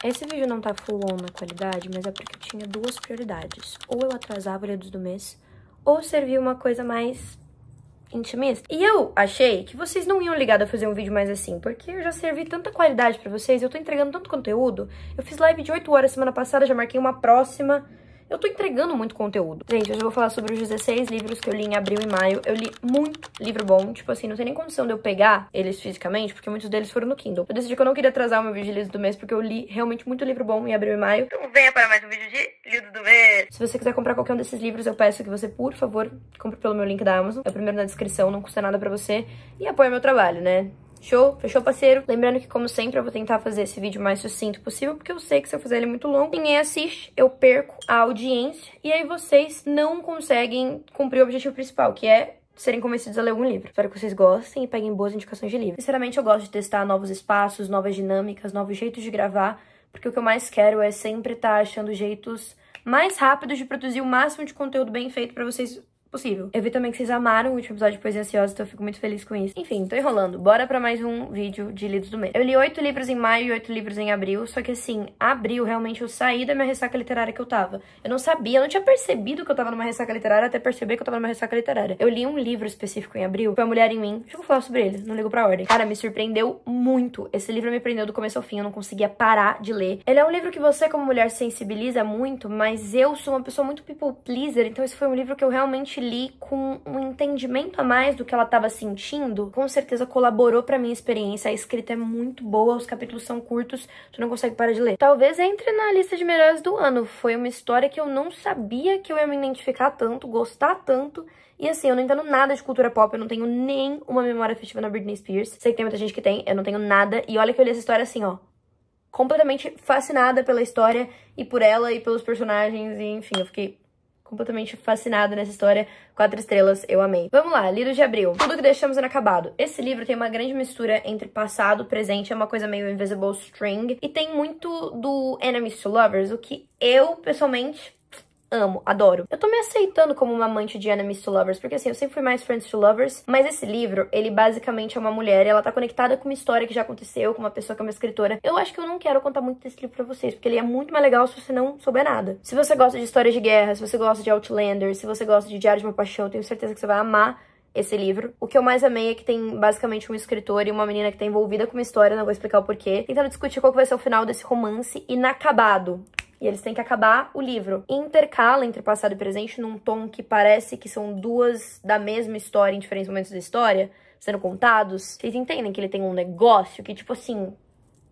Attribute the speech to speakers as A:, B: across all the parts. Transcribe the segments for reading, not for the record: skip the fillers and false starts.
A: Esse vídeo não tá full on na qualidade, mas é porque eu tinha duas prioridades. Ou eu atrasava o Lidos do Mês, ou servia uma coisa mais intimista. E eu achei que vocês não iam ligar a fazer um vídeo mais assim, porque eu já servi tanta qualidade pra vocês, eu tô entregando tanto conteúdo. Eu fiz live de 8 horas semana passada, já marquei uma próxima. Eu tô entregando muito conteúdo. Gente, hoje eu vou falar sobre os 16 livros que eu li em abril e maio. Eu li muito livro bom. Tipo assim, não tem nem condição de eu pegar eles fisicamente, porque muitos deles foram no Kindle. Eu decidi que eu não queria atrasar o meu vídeo de Lidos do Mês, porque eu li realmente muito livro bom em abril e maio. Então venha para mais um vídeo de Lidos do Mês. Se você quiser comprar qualquer um desses livros, eu peço que você, por favor, compre pelo meu link da Amazon. É o primeiro na descrição, não custa nada pra você. E apoia meu trabalho, né? Show? Fechou, parceiro? Lembrando que, como sempre, eu vou tentar fazer esse vídeo o mais sucinto possível, porque eu sei que se eu fizer ele muito longo, ninguém assiste, eu perco a audiência, e aí vocês não conseguem cumprir o objetivo principal, que é serem convencidos a ler algum livro. Espero que vocês gostem e peguem boas indicações de livro. Sinceramente, eu gosto de testar novos espaços, novas dinâmicas, novos jeitos de gravar, porque o que eu mais quero é sempre estar achando jeitos mais rápidos de produzir o máximo de conteúdo bem feito pra vocês possível. Eu vi também que vocês amaram o último episódio de Poesia Ansiosa, então eu fico muito feliz com isso. Enfim, tô enrolando. Bora pra mais um vídeo de Lidos do Mês. Eu li 8 livros em maio e 8 livros em abril, só que assim, abril realmente eu saí da minha ressaca literária que eu tava. Eu não sabia, eu não tinha percebido que eu tava numa ressaca literária até perceber que eu tava numa ressaca literária. Eu li um livro específico em abril, foi A Mulher em Mim. Deixa eu falar sobre ele, não ligo pra ordem. Cara, me surpreendeu muito. Esse livro me prendeu do começo ao fim, eu não conseguia parar de ler. Ele é um livro que você, como mulher, sensibiliza muito, mas eu sou uma pessoa muito people pleaser, então esse foi um livro que eu realmente li com um entendimento a mais do que ela estava sentindo. Com certeza colaborou pra minha experiência. A escrita é muito boa, os capítulos são curtos, tu não consegue parar de ler. Talvez entre na lista de melhores do ano. Foi uma história que eu não sabia que eu ia me identificar tanto, gostar tanto. E assim, eu não entendo nada de cultura pop, eu não tenho nem uma memória afetiva na Britney Spears. Sei que tem muita gente que tem, eu não tenho nada. E olha que eu li essa história assim, ó, completamente fascinada pela história e por ela e pelos personagens. E enfim, eu fiquei completamente fascinada nessa história. 4 estrelas, eu amei. Vamos lá, Lidos de Abril. Tudo que deixamos inacabado. Esse livro tem uma grande mistura entre passado e presente, é uma coisa meio Invisible String, e tem muito do Enemies to Lovers, o que eu, pessoalmente, amo, adoro. Eu tô me aceitando como uma amante de Enemies to Lovers, porque assim, eu sempre fui mais Friends to Lovers, mas esse livro, ele basicamente é uma mulher, e ela tá conectada com uma história que já aconteceu, com uma pessoa que é uma escritora. Eu acho que eu não quero contar muito desse livro pra vocês, porque ele é muito mais legal se você não souber nada. Se você gosta de histórias de guerra, se você gosta de Outlander, se você gosta de Diário de uma Paixão, eu tenho certeza que você vai amar esse livro. O que eu mais amei é que tem basicamente um escritor e uma menina que tá envolvida com uma história, não vou explicar o porquê, tentando discutir qual que vai ser o final desse romance inacabado. E eles têm que acabar o livro. Intercala entre passado e presente num tom que parece que são duas da mesma história em diferentes momentos da história, sendo contados. Vocês entendem que ele tem um negócio que, tipo assim,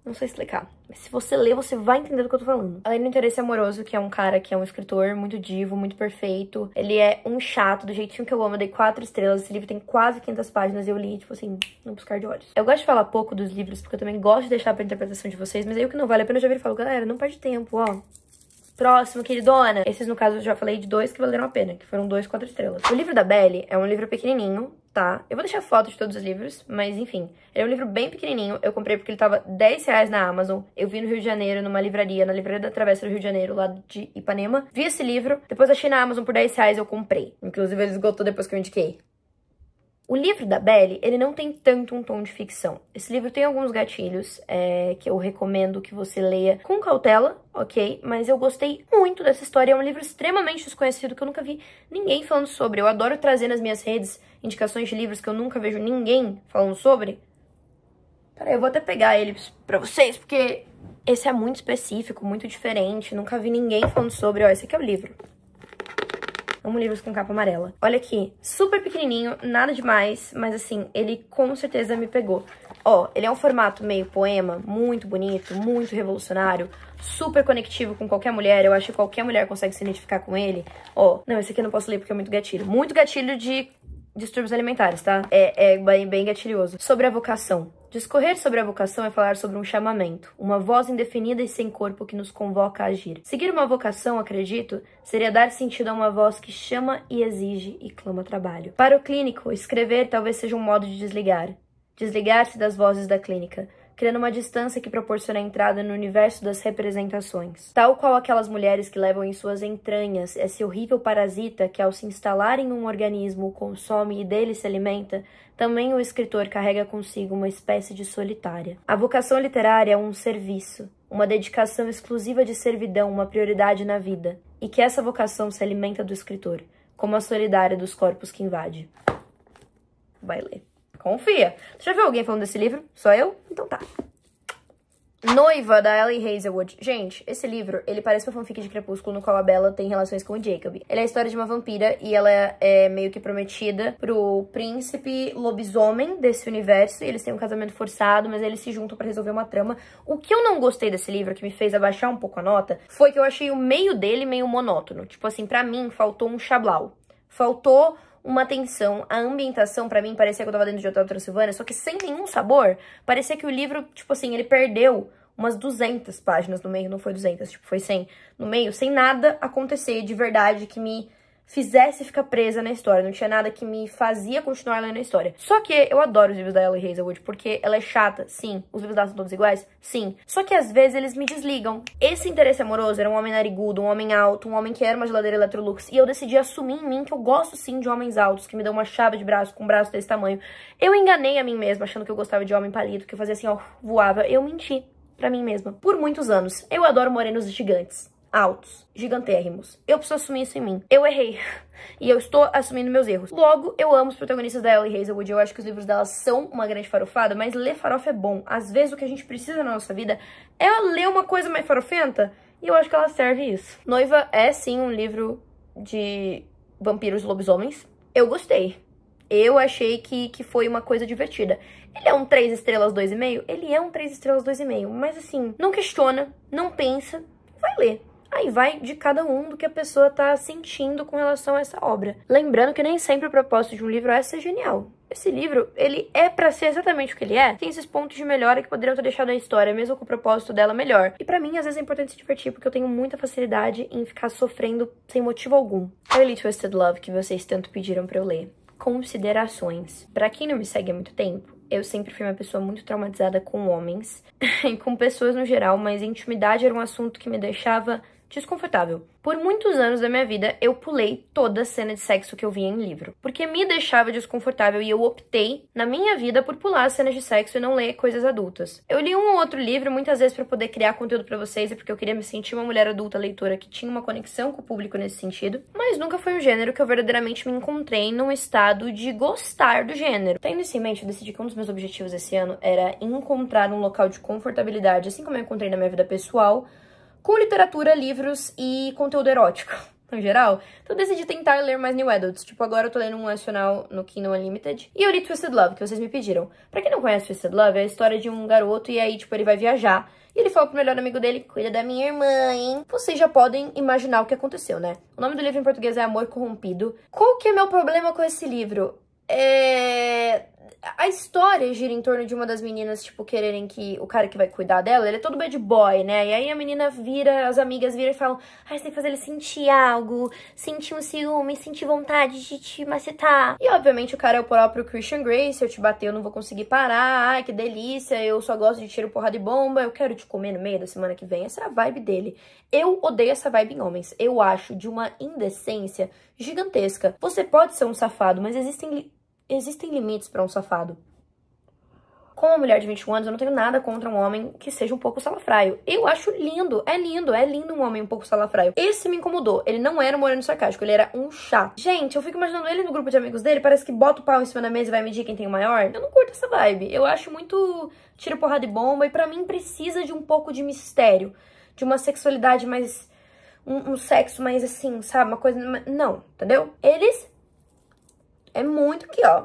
A: não sei explicar. Mas se você ler, você vai entender do que eu tô falando. Além do interesse amoroso, que é um cara que é um escritor muito divo, muito perfeito. Ele é um chato, do jeitinho que eu amo. Eu dei 4 estrelas. Esse livro tem quase 500 páginas e eu li, tipo assim, num piscar de olhos. Eu gosto de falar pouco dos livros, porque eu também gosto de deixar pra interpretação de vocês. Mas aí o que não vale a pena eu já viro e falo, galera, não perde tempo, ó. Próximo, queridona. Esses, no caso, eu já falei de 2 que valeram a pena, que foram 2 4 estrelas. O livro da Belle é um livro pequenininho, tá? Eu vou deixar foto de todos os livros, mas enfim. Ele é um livro bem pequenininho. Eu comprei porque ele tava R$10 na Amazon. Eu vi no Rio de Janeiro, numa livraria, na livraria da Travessa do Rio de Janeiro, lá de Ipanema. Vi esse livro, depois achei na Amazon por R$10, eu comprei. Inclusive, ele esgotou depois que eu indiquei. O livro da Belle, ele não tem tanto um tom de ficção. Esse livro tem alguns gatilhos que eu recomendo que você leia com cautela, ok? Mas eu gostei muito dessa história. É um livro extremamente desconhecido que eu nunca vi ninguém falando sobre. Eu adoro trazer nas minhas redes indicações de livros que eu nunca vejo ninguém falando sobre. Peraí, eu vou até pegar ele pra vocês, porque esse é muito específico, muito diferente. Nunca vi ninguém falando sobre. Ó, esse aqui é o livro. Amo livros com capa amarela. Olha aqui, super pequenininho, nada demais, mas assim, ele com certeza me pegou. Ó, ele é um formato meio poema, muito bonito, muito revolucionário, super conectivo com qualquer mulher. Eu acho que qualquer mulher consegue se identificar com ele. Ó, não, esse aqui eu não posso ler porque é muito gatilho. Muito gatilho de distúrbios alimentares, tá? É bem gatilhoso. Sobre a vocação. Discorrer sobre a vocação é falar sobre um chamamento, uma voz indefinida e sem corpo que nos convoca a agir. Seguir uma vocação, acredito, seria dar sentido a uma voz que chama e exige e clama trabalho. Para o clínico, escrever talvez seja um modo de desligar. Desligar-se das vozes da clínica. criando uma distância que proporciona a entrada no universo das representações. Tal qual aquelas mulheres que levam em suas entranhas esse horrível parasita que, ao se instalar em um organismo, o consome e dele se alimenta, também o escritor carrega consigo uma espécie de solitária. A vocação literária é um serviço, uma dedicação exclusiva de servidão, uma prioridade na vida, e que essa vocação se alimenta do escritor, como a solidária dos corpos que invade. Vai ler. Confia. Você já viu alguém falando desse livro? Só eu? Então tá. Noiva, da Ellie Hazelwood. Gente, esse livro, ele parece uma fanfic de Crepúsculo no qual a Bella tem relações com o Jacob. Ele é a história de uma vampira e ela é meio que prometida pro príncipe lobisomem desse universo. E eles têm um casamento forçado, mas eles se juntam pra resolver uma trama. O que eu não gostei desse livro, que me fez abaixar um pouco a nota, foi que eu achei o meio dele meio monótono. Tipo assim, pra mim, faltou um chablau. Faltou uma tensão, a ambientação pra mim parecia que eu tava dentro de Hotel Transilvânia, só que sem nenhum sabor. Parecia que o livro, tipo assim, ele perdeu umas 200 páginas no meio, não foi 200, tipo, foi 100 no meio, sem nada acontecer de verdade que me fizesse ficar presa na história, não tinha nada que me fazia continuar lendo a história. Só que eu adoro os livros da Ellie Hazelwood, porque ela é chata, sim. Os livros dela são todos iguais, sim. Só que às vezes eles me desligam. Esse interesse amoroso era um homem narigudo, um homem alto, um homem que era uma geladeira Electrolux, e eu decidi assumir em mim que eu gosto sim de homens altos, que me dão uma chave de braço com um braço desse tamanho. Eu enganei a mim mesma, achando que eu gostava de homem palito, que eu fazia assim, ó, voava. Eu menti pra mim mesma. Por muitos anos. Eu adoro morenos gigantes. Altos, gigantérrimos. Eu preciso assumir isso em mim. Eu errei. E eu estou assumindo meus erros. Logo, eu amo os protagonistas da Ellie Hazelwood. Eu acho que os livros dela são uma grande farofada, mas ler farofa é bom. Às vezes, o que a gente precisa na nossa vida é ler uma coisa mais farofenta. E eu acho que ela serve isso. Noiva é, sim, um livro de vampiros e lobisomens. Eu gostei. Eu achei que foi uma coisa divertida. Ele é um 3 estrelas 2,5? Ele é um 3 estrelas 2,5. Mas, assim, não questiona, não pensa, vai ler. Aí vai de cada um do que a pessoa tá sentindo com relação a essa obra. Lembrando que nem sempre o propósito de um livro é ser genial. Esse livro, ele é pra ser exatamente o que ele é. Tem esses pontos de melhora que poderiam ter deixado a história, mesmo com o propósito dela, melhor. E pra mim, às vezes é importante se divertir, porque eu tenho muita facilidade em ficar sofrendo sem motivo algum. A Really Twisted Love, que vocês tanto pediram pra eu ler. Considerações. Pra quem não me segue há muito tempo, eu sempre fui uma pessoa muito traumatizada com homens e com pessoas no geral, mas intimidade era um assunto que me deixava desconfortável. Por muitos anos da minha vida, eu pulei toda a cena de sexo que eu via em livro, porque me deixava desconfortável e eu optei, na minha vida, por pular as cenas de sexo e não ler coisas adultas. Eu li um ou outro livro, muitas vezes pra poder criar conteúdo pra vocês e porque eu queria me sentir uma mulher adulta leitora que tinha uma conexão com o público nesse sentido, mas nunca foi um gênero que eu verdadeiramente me encontrei num estado de gostar do gênero. Tendo isso em mente, eu decidi que um dos meus objetivos esse ano era encontrar um local de confortabilidade, assim como eu encontrei na minha vida pessoal, com literatura, livros e conteúdo erótico, no geral. Então eu decidi tentar ler mais New Adults. Tipo, agora eu tô lendo um nacional no Kindle Unlimited. E eu li Twisted Love, que vocês me pediram. Pra quem não conhece Twisted Love, é a história de um garoto e aí, tipo, ele vai viajar. E ele fala pro melhor amigo dele, cuida da minha irmã, hein? Vocês já podem imaginar o que aconteceu, né? O nome do livro em português é Amor Corrompido. Qual que é meu problema com esse livro? A história gira em torno de uma das meninas, tipo, quererem que o cara que vai cuidar dela, ele é todo bad boy, né? E aí a menina vira, as amigas viram e falam, ai, você tem que fazer ele sentir algo, sentir um ciúme, sentir vontade de te macetar. E obviamente o cara é o próprio Christian Grey, se eu te bater eu não vou conseguir parar, ai, que delícia, eu só gosto de tiro, porrada e bomba, eu quero te comer no meio da semana que vem. Essa é a vibe dele. Eu odeio essa vibe em homens. Eu acho de uma indecência gigantesca. Você pode ser um safado, mas existem limites pra um safado. Como uma mulher de 21 anos, eu não tenho nada contra um homem que seja um pouco salafraio. Eu acho lindo, é lindo um homem um pouco salafraio. Esse me incomodou. Ele não era um moreno sarcástico, ele era um chato. Gente, eu fico imaginando ele no grupo de amigos dele, parece que bota o pau em cima da mesa e vai medir quem tem o maior. Eu não curto essa vibe. Eu acho muito tiro, porrada e bomba, e pra mim precisa de um pouco de mistério. De uma sexualidade mais... Um sexo mais assim, sabe? Uma coisa... Não, entendeu? Eles... É muito aqui, ó.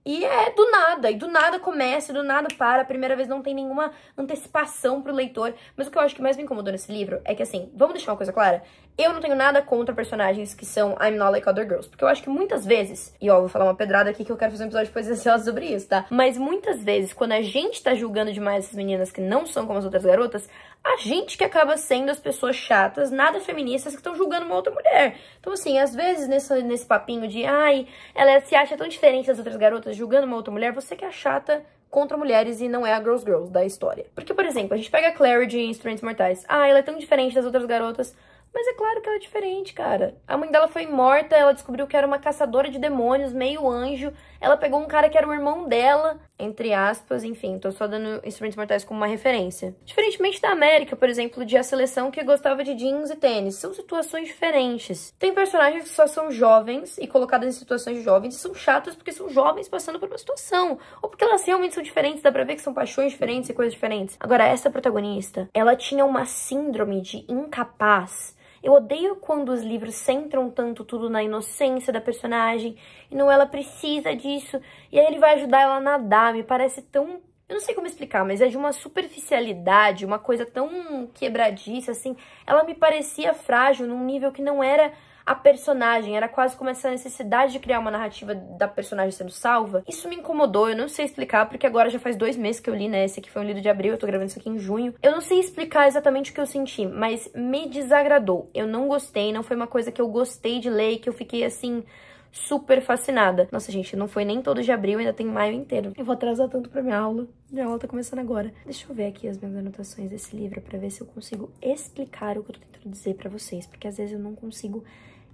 A: E é do nada começa, do nada para. A primeira vez não tem nenhuma antecipação pro leitor. Mas o que eu acho que mais me incomodou nesse livro é que, assim, vamos deixar uma coisa clara? Eu não tenho nada contra personagens que são I'm not like other girls. Porque eu acho que muitas vezes, e ó, vou falar uma pedrada aqui que eu quero fazer um episódio depois ansioso sobre isso, tá? Mas muitas vezes, quando a gente tá julgando demais essas meninas que não são como as outras garotas, a gente que acaba sendo as pessoas chatas, nada feministas, que estão julgando uma outra mulher. Então, assim, às vezes nesse papinho de, ai, ela se acha tão diferente das outras garotas, julgando uma outra mulher, você que é chata contra mulheres e não é a Girls da história. Porque, por exemplo, a gente pega a Clary de Instrumentos Mortais. Ah, ela é tão diferente das outras garotas. Mas é claro que ela é diferente, cara. A mãe dela foi morta, ela descobriu que era uma caçadora de demônios, meio anjo. Ela pegou um cara que era o irmão dela, entre aspas, enfim, tô só dando Instrumentos Mortais como uma referência. Diferentemente da América, por exemplo, de A Seleção, que gostava de jeans e tênis. São situações diferentes. Tem personagens que só são jovens e colocadas em situações de jovens e são chatas porque são jovens passando por uma situação. Ou porque elas realmente são diferentes, dá pra ver que são paixões diferentes e coisas diferentes. Agora, essa protagonista, ela tinha uma síndrome de incapaz. Eu odeio quando os livros centram tanto tudo na inocência da personagem e não ela precisa disso. E aí ele vai ajudar ela a nadar. Me parece tão... Eu não sei como explicar, mas é de uma superficialidade, uma coisa tão quebradiça, assim. Ela me parecia frágil num nível que não era a personagem, era quase como essa necessidade de criar uma narrativa da personagem sendo salva. Isso me incomodou, eu não sei explicar, porque agora já faz 2 meses que eu li, né? Esse aqui foi um livro de abril, eu tô gravando isso aqui em junho. Eu não sei explicar exatamente o que eu senti, mas me desagradou. Eu não gostei, não foi uma coisa que eu gostei de ler e que eu fiquei, assim, super fascinada. Nossa, gente, não foi nem todo de abril, ainda tem maio inteiro. Eu vou atrasar tanto pra minha aula. Minha aula tá começando agora. Deixa eu ver aqui as minhas anotações desse livro pra ver se eu consigo explicar o que eu tô tentando dizer pra vocês, porque às vezes eu não consigo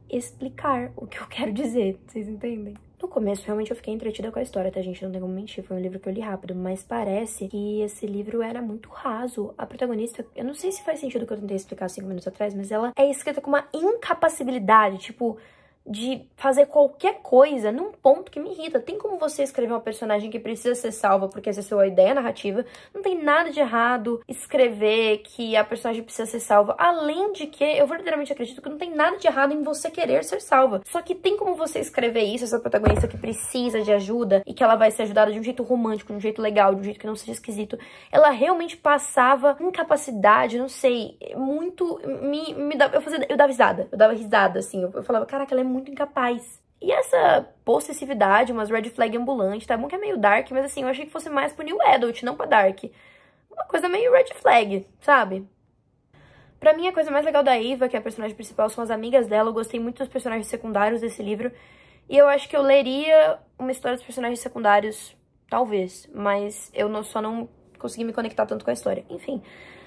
A: explicar o que eu quero dizer, vocês entendem? No começo, realmente, eu fiquei entretida com a história, tá, gente? Não tem como mentir, foi um livro que eu li rápido, mas parece que esse livro era muito raso. A protagonista, eu não sei se faz sentido o que eu tentei explicar 5 minutos atrás, mas ela é escrita com uma incapacidade, tipo, de fazer qualquer coisa num ponto que me irrita. Tem como você escrever uma personagem que precisa ser salva porque essa é a sua ideia narrativa. Não tem nada de errado escrever que a personagem precisa ser salva. Além de que, eu verdadeiramente acredito que não tem nada de errado em você querer ser salva. Só que tem como você escrever isso, essa protagonista que precisa de ajuda e que ela vai ser ajudada de um jeito romântico, de um jeito legal, de um jeito que não seja esquisito. Ela realmente passava incapacidade, não sei, muito... Eu dava risada, assim. Eu falava, caraca, ela é muito incapaz. E essa possessividade, umas red flag ambulante, tá bom que é meio dark, mas assim, eu achei que fosse mais pro new adult, não pra dark. Uma coisa meio red flag, sabe? Pra mim, a coisa mais legal da Eva, que é a personagem principal, são as amigas dela. Eu gostei muito dos personagens secundários desse livro. E eu acho que eu leria uma história dos personagens secundários, talvez. Mas eu só não consegui me conectar tanto com a história. Enfim,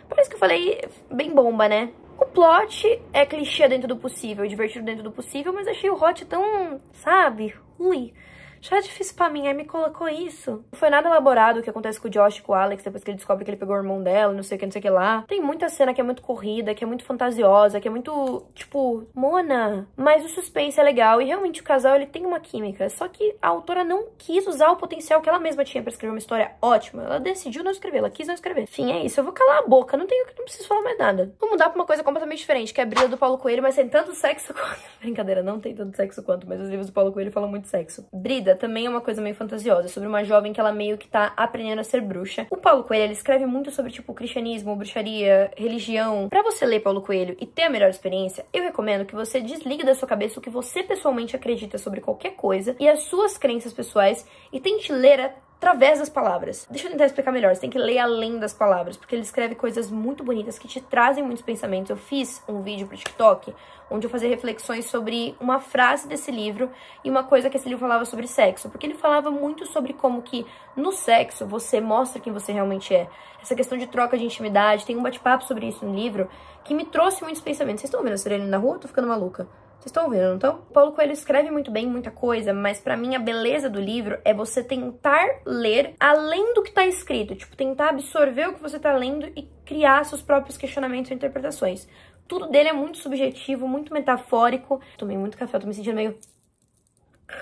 A: parece que eu falei bem bomba, né? O plot é clichê dentro do possível, divertido dentro do possível, mas achei o Hot tão, sabe, ruim. Já é difícil pra mim, aí me colocou isso. Não foi nada elaborado o que acontece com o Josh e com o Alex, depois que ele descobre que ele pegou o irmão dela, não sei o que, não sei o que lá. Tem muita cena que é muito corrida, que é muito fantasiosa, que é muito, tipo, Mona. Mas o suspense é legal e realmente o casal, ele tem uma química. Só que a autora não quis usar o potencial que ela mesma tinha pra escrever uma história ótima. Ela decidiu não escrever, ela quis não escrever. Enfim, é isso. Eu vou calar a boca, não preciso falar mais nada. Vou mudar pra uma coisa completamente diferente, que é a Brida do Paulo Coelho, mas tem tanto sexo quanto... Brincadeira, não tem tanto sexo quanto, mas os livros do Paulo Coelho falam muito sexo. Brida também é uma coisa meio fantasiosa, sobre uma jovem que ela meio que tá aprendendo a ser bruxa. O Paulo Coelho, ele escreve muito sobre, tipo, cristianismo, bruxaria, religião. Pra você ler Paulo Coelho e ter a melhor experiência, eu recomendo que você desligue da sua cabeça o que você pessoalmente acredita sobre qualquer coisa e as suas crenças pessoais e tente ler através das palavras. Deixa eu tentar explicar melhor. Você tem que ler além das palavras, porque ele escreve coisas muito bonitas que te trazem muitos pensamentos. Eu fiz um vídeo pro TikTok onde eu fazia reflexões sobre uma frase desse livro e uma coisa que esse livro falava sobre sexo, porque ele falava muito sobre como que no sexo você mostra quem você realmente é. Essa questão de troca de intimidade, tem um bate-papo sobre isso no livro que me trouxe muitos pensamentos. Vocês estão vendo a sirene na rua? Eu tô ficando maluca. Vocês estão ouvindo, não estão? Paulo Coelho escreve muito bem, muita coisa, mas pra mim a beleza do livro é você tentar ler além do que tá escrito. Tipo, tentar absorver o que você tá lendo e criar seus próprios questionamentos e interpretações. Tudo dele é muito subjetivo, muito metafórico. Tomei muito café, eu tô me sentindo meio...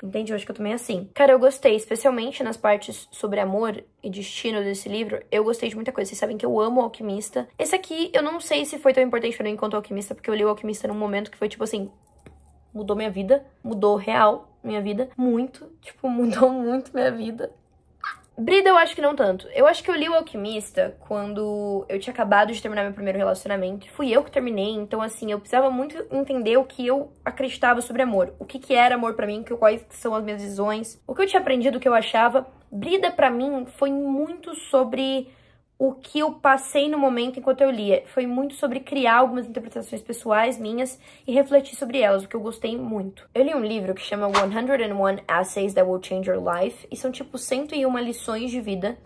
A: Entende? Eu acho que eu tomei assim. Cara, eu gostei, especialmente nas partes sobre amor e destino desse livro, eu gostei de muita coisa. Vocês sabem que eu amo o Alquimista. Esse aqui, eu não sei se foi tão importante pra mim quanto o Alquimista, porque eu li o Alquimista num momento que foi tipo assim... Mudou minha vida, mudou real minha vida, muito, tipo, mudou muito minha vida. Brida eu acho que não tanto. Eu acho que eu li o Alquimista quando eu tinha acabado de terminar meu primeiro relacionamento. Fui eu que terminei, então assim, eu precisava muito entender o que eu acreditava sobre amor. O que era amor pra mim, quais são as minhas visões, o que eu tinha aprendido, o que eu achava. Brida pra mim foi muito sobre... o que eu passei no momento enquanto eu lia. Foi muito sobre criar algumas interpretações pessoais minhas e refletir sobre elas, o que eu gostei muito. Eu li um livro que chama 101 Essays That Will Change Your Life, e são tipo 101 lições de vida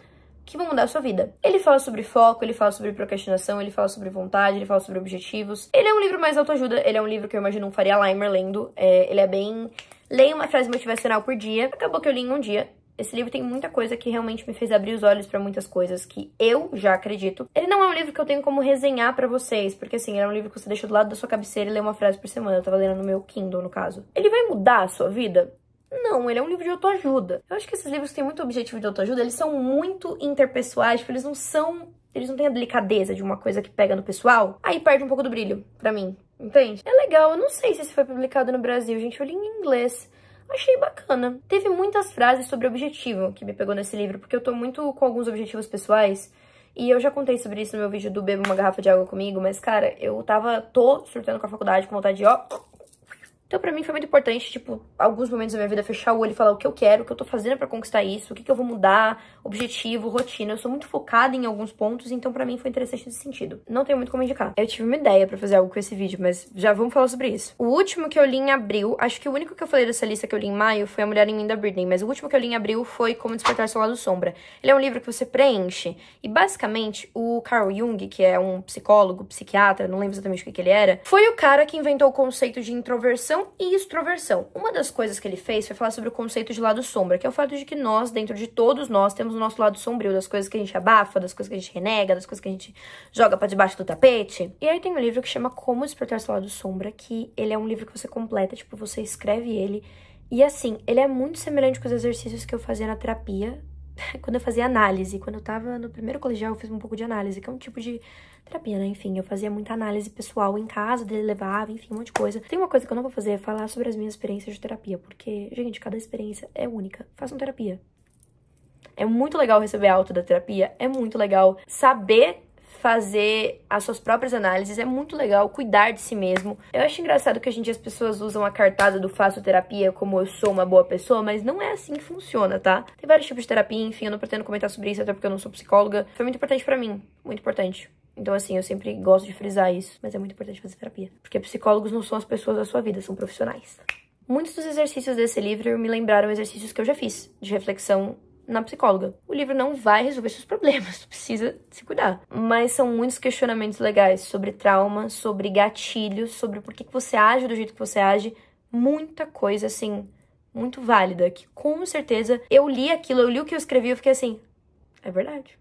A: que vão mudar a sua vida. Ele fala sobre foco, ele fala sobre procrastinação, ele fala sobre vontade, ele fala sobre objetivos. Ele é um livro mais autoajuda, ele é um livro que eu imagino um Faria Limer lendo. Ele é bem... Leia uma frase motivacional por dia. Acabou que eu li em um dia. Esse livro tem muita coisa que realmente me fez abrir os olhos pra muitas coisas que eu já acredito. Ele não é um livro que eu tenho como resenhar pra vocês, porque assim, ele é um livro que você deixa do lado da sua cabeceira e lê uma frase por semana. Eu tava lendo no meu Kindle, no caso. Ele vai mudar a sua vida? Não, ele é um livro de autoajuda. Eu acho que esses livros que têm muito objetivo de autoajuda, eles são muito interpessoais, tipo, eles não têm a delicadeza de uma coisa que pega no pessoal. Aí perde um pouco do brilho, pra mim, entende? É legal, eu não sei se esse foi publicado no Brasil, gente, eu li em inglês. Achei bacana. Teve muitas frases sobre objetivo que me pegou nesse livro, porque eu tô muito com alguns objetivos pessoais. E eu já contei sobre isso no meu vídeo do Beba uma Garrafa de Água Comigo, mas, cara, tô surtando com a faculdade, com vontade de, ó... Então, pra mim, foi muito importante, tipo, alguns momentos da minha vida, fechar o olho e falar o que eu quero, o que eu tô fazendo pra conquistar isso, o que eu vou mudar, objetivo, rotina. Eu sou muito focada em alguns pontos, então pra mim foi interessante nesse sentido. Não tenho muito como indicar. Eu tive uma ideia pra fazer algo com esse vídeo, mas já vamos falar sobre isso. O último que eu li em abril, acho que o único que eu falei dessa lista que eu li em maio foi A Mulher em Mim, da Britney, mas o último que eu li em abril foi Como Despertar Seu Lado Sombra. Ele é um livro que você preenche, e basicamente o Carl Jung, que é um psicólogo, psiquiatra, não lembro exatamente o que ele era, foi o cara que inventou o conceito de introversão e extroversão. Uma das coisas que ele fez foi falar sobre o conceito de lado sombra, que é o fato de que nós, dentro de todos nós, temos o nosso lado sombrio, das coisas que a gente abafa, das coisas que a gente renega, das coisas que a gente joga pra debaixo do tapete. E aí tem um livro que chama Como Despertar Seu Lado Sombra, que ele é um livro que você completa, tipo, você escreve ele, e assim, ele é muito semelhante com os exercícios que eu fazia na terapia, quando eu fazia análise. Quando eu tava no primeiro colegial, eu fiz um pouco de análise, que é um tipo de terapia, né? Enfim, eu fazia muita análise pessoal em casa, dele levava, enfim, um monte de coisa. Tem uma coisa que eu não vou fazer, é falar sobre as minhas experiências de terapia, porque, gente, cada experiência é única. Façam terapia. É muito legal receber alta da terapia, é muito legal saber fazer as suas próprias análises, é muito legal cuidar de si mesmo. Eu acho engraçado que hoje em dia as pessoas usam a cartada do faço terapia como eu sou uma boa pessoa, mas não é assim que funciona, tá? Tem vários tipos de terapia, enfim, eu não pretendo comentar sobre isso, até porque eu não sou psicóloga. Foi muito importante pra mim, muito importante. Então, assim, eu sempre gosto de frisar isso, mas é muito importante fazer terapia. Porque psicólogos não são as pessoas da sua vida, são profissionais. Muitos dos exercícios desse livro me lembraram exercícios que eu já fiz, de reflexão na psicóloga. O livro não vai resolver seus problemas, precisa se cuidar. Mas são muitos questionamentos legais sobre trauma, sobre gatilhos, sobre por que você age do jeito que você age. Muita coisa, assim, muito válida, que com certeza eu li aquilo, eu li o que eu escrevi e eu fiquei assim, é verdade.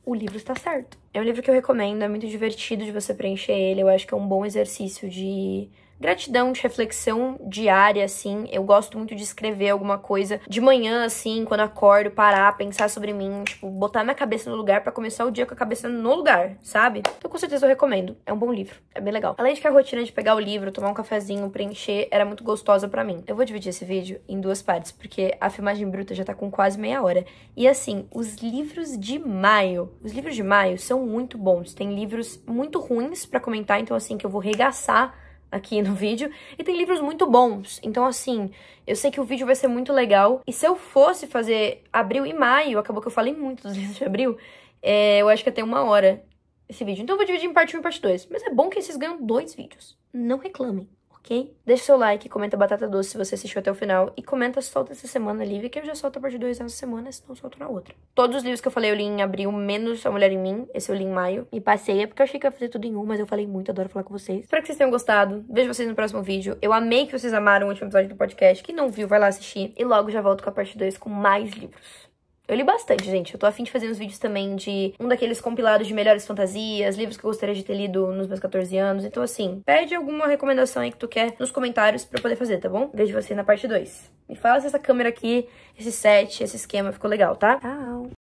A: O livro está certo. É um livro que eu recomendo, é muito divertido de você preencher ele, eu acho que é um bom exercício de gratidão, de reflexão diária, assim. Eu gosto muito de escrever alguma coisa de manhã, assim, quando acordo, parar, pensar sobre mim, tipo, botar minha cabeça no lugar pra começar o dia com a cabeça no lugar, sabe? Então, com certeza eu recomendo. É um bom livro, é bem legal. Além de que a rotina de pegar o livro, tomar um cafezinho, preencher, era muito gostosa pra mim. Eu vou dividir esse vídeo em duas partes, porque a filmagem bruta já tá com quase meia hora. E assim, os livros de maio são muito bons. Tem livros muito ruins pra comentar, então assim, que eu vou regaçar aqui no vídeo, e tem livros muito bons. Então, assim, eu sei que o vídeo vai ser muito legal, e se eu fosse fazer abril e maio, acabou que eu falei muito dos livros de abril, eu acho que até 1 hora esse vídeo. Então eu vou dividir em parte 1 e parte 2. Mas é bom que vocês ganham 2 vídeos. Não reclamem, ok? Deixa seu like, comenta batata doce se você assistiu até o final, e comenta solta essa semana livre, que eu já solto a parte 2 nessa semana, senão eu solto na outra. Todos os livros que eu falei eu li em abril, menos A Mulher em Mim, esse eu li em maio. E passei, é porque eu achei que eu ia fazer tudo em um, mas eu falei muito, adoro falar com vocês. Espero que vocês tenham gostado, vejo vocês no próximo vídeo. Eu amei que vocês amaram o último episódio do podcast, quem não viu, vai lá assistir. E logo já volto com a parte 2 com mais livros. Eu li bastante, gente. Eu tô afim de fazer uns vídeos também de um daqueles compilados de melhores fantasias, livros que eu gostaria de ter lido nos meus 14 anos. Então, assim, pede alguma recomendação aí que tu quer nos comentários pra eu poder fazer, tá bom? Vejo você na parte 2. Me fala se essa câmera aqui, esse set, esse esquema ficou legal, tá? Tchau!